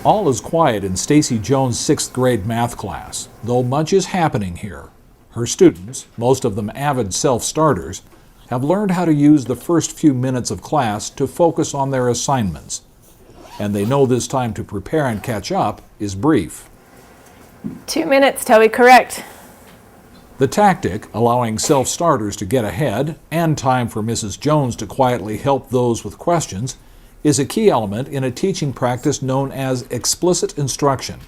All is quiet in Stacy Jones' 6th grade math class, though much is happening here. Her students, most of them avid self-starters, have learned how to use the first few minutes of class to focus on their assignments. And they know this time to prepare and catch up is brief. 2 minutes till we correct. The tactic, allowing self-starters to get ahead and time for Mrs. Jones to quietly help those with questions, is a key element in a teaching practice known as explicit instruction.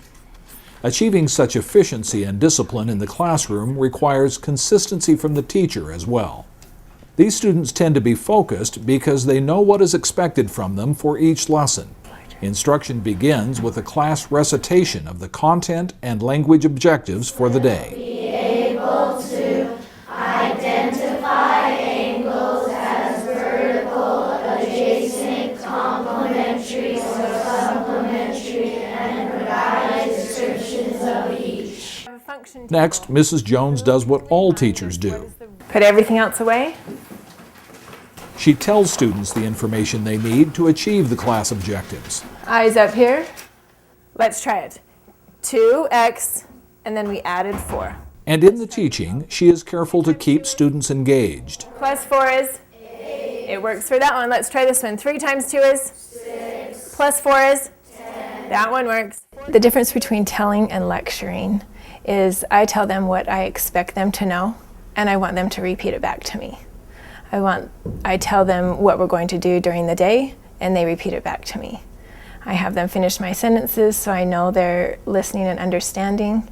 Achieving such efficiency and discipline in the classroom requires consistency from the teacher as well. These students tend to be focused because they know what is expected from them for each lesson. Instruction begins with a class recitation of the content and language objectives for the day. Be able to identify angles as vertical, adjacent, complementary, or supplementary, and provide descriptions of each. Next, Mrs. Jones does what all teachers do. Put everything else away. She tells students the information they need to achieve the class objectives. Eyes up here. Let's try it. 2x, and then we added 4. And in the teaching, she is careful to keep students engaged. Plus 4 is? 8. It works for that one. Let's try this one. 3 times 2 is? 6. Plus 4 is? 10. That one works. The difference between telling and lecturing is I tell them what I expect them to know, and I want them to repeat it back to me. I tell them what we're going to do during the day, and they repeat it back to me. I have them finish my sentences so I know they're listening and understanding.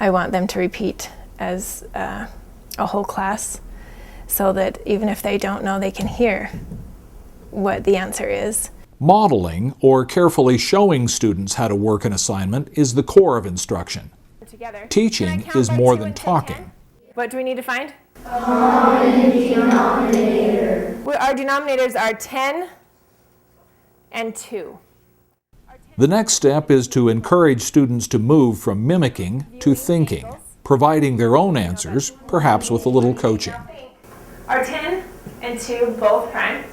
I want them to repeat as a whole class so that even if they don't know, they can hear what the answer is. Modeling, or carefully showing students how to work an assignment, is the core of instruction. Teaching is more than talking. What do we need to find? Common denominator. Our denominators are 10 and 2. The next step is to encourage students to move from mimicking to thinking, providing their own answers, perhaps with a little coaching. Are 10 and 2 both prime?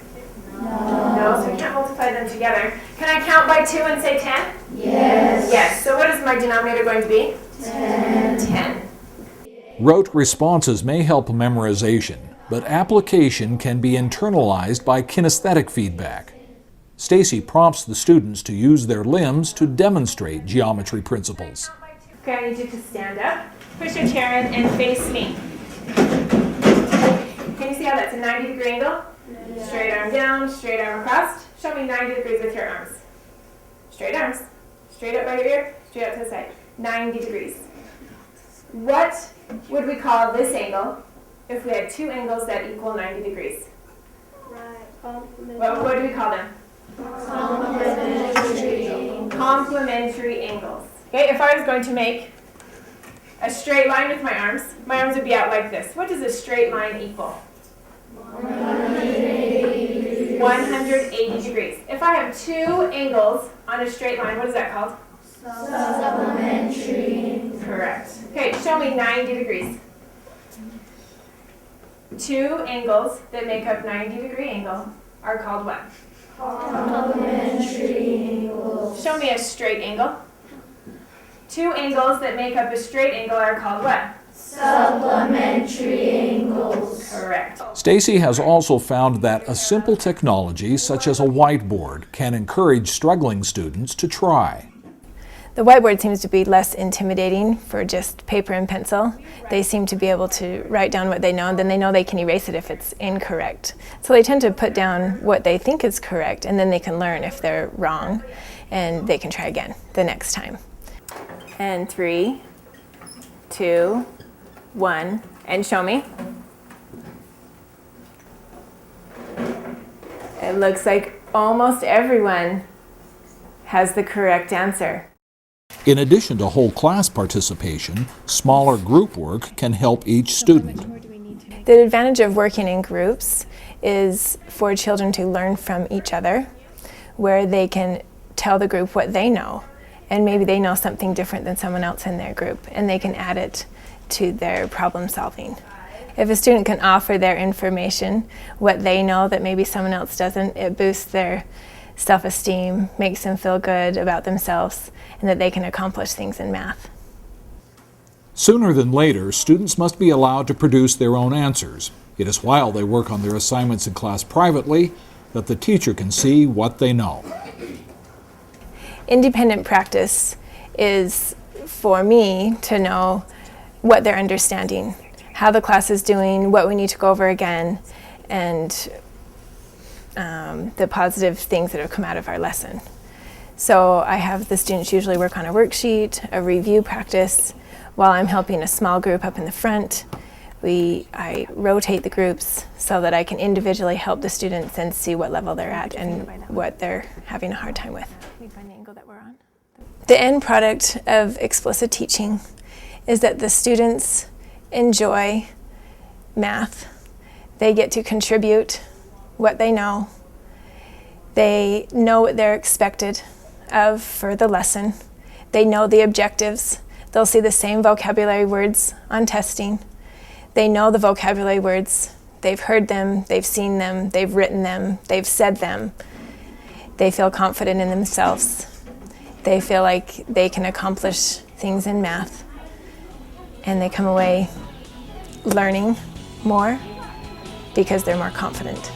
No, so we can't multiply them together. Can I count by 2 and say 10? Yes. Yes, so what is my denominator going to be? 10. 10. Rote responses may help memorization, but application can be internalized by kinesthetic feedback. Stacy prompts the students to use their limbs to demonstrate geometry principles. Okay, I need you to stand up, push your chair in, and face me. Can you see how that's a 90-degree angle? Yeah. Straight arm down, straight arm across. Show me 90 degrees with your arms. Straight arms. Straight up by your ear, straight out to the side. 90 degrees. What would we call this angle if we had 2 angles that equal 90 degrees? What do we call them? Complementary angles. Okay, if I was going to make a straight line with my arms would be out like this. What does a straight line equal? 180 degrees. If I have 2 angles on a straight line, what is that called? Supplementary. Correct. Okay, show me 90 degrees. 2 angles that make up 90-degree angle are called what? Complementary angles. Show me a straight angle. 2 angles that make up a straight angle are called what? Supplementary angles. Correct. Stacy has also found that a simple technology such as a whiteboard can encourage struggling students to try. The whiteboard seems to be less intimidating for just paper and pencil. They seem to be able to write down what they know, and then they know they can erase it if it's incorrect. So they tend to put down what they think is correct, and then they can learn if they're wrong, and they can try again the next time. And 3, 2, 1, and show me. It looks like almost everyone has the correct answer. In addition to whole class participation, smaller group work can help each student. The advantage of working in groups is for children to learn from each other, where they can tell the group what they know, and maybe they know something different than someone else in their group, and they can add it to their problem solving. If a student can offer their information, what they know that maybe someone else doesn't, it boosts their self-esteem, makes them feel good about themselves, and that they can accomplish things in math. Sooner than later, students must be allowed to produce their own answers. It is while they work on their assignments in class privately that the teacher can see what they know. Independent practice is for me to know what they're understanding, how the class is doing, what we need to go over again, and the positive things that have come out of our lesson. So I have the students usually work on a worksheet, a review practice, while I'm helping a small group up in the front. I rotate the groups so that I can individually help the students and see what level they're at and what they're having a hard time with. Can you find the angle that we're on? The end product of explicit teaching is that the students enjoy math. They get to contribute what they know. They know what they're expected of for the lesson. They know the objectives. They'll see the same vocabulary words on testing. They know the vocabulary words. They've heard them, they've seen them, they've written them, they've said them. They feel confident in themselves. They feel like they can accomplish things in math. And they come away learning more because they're more confident.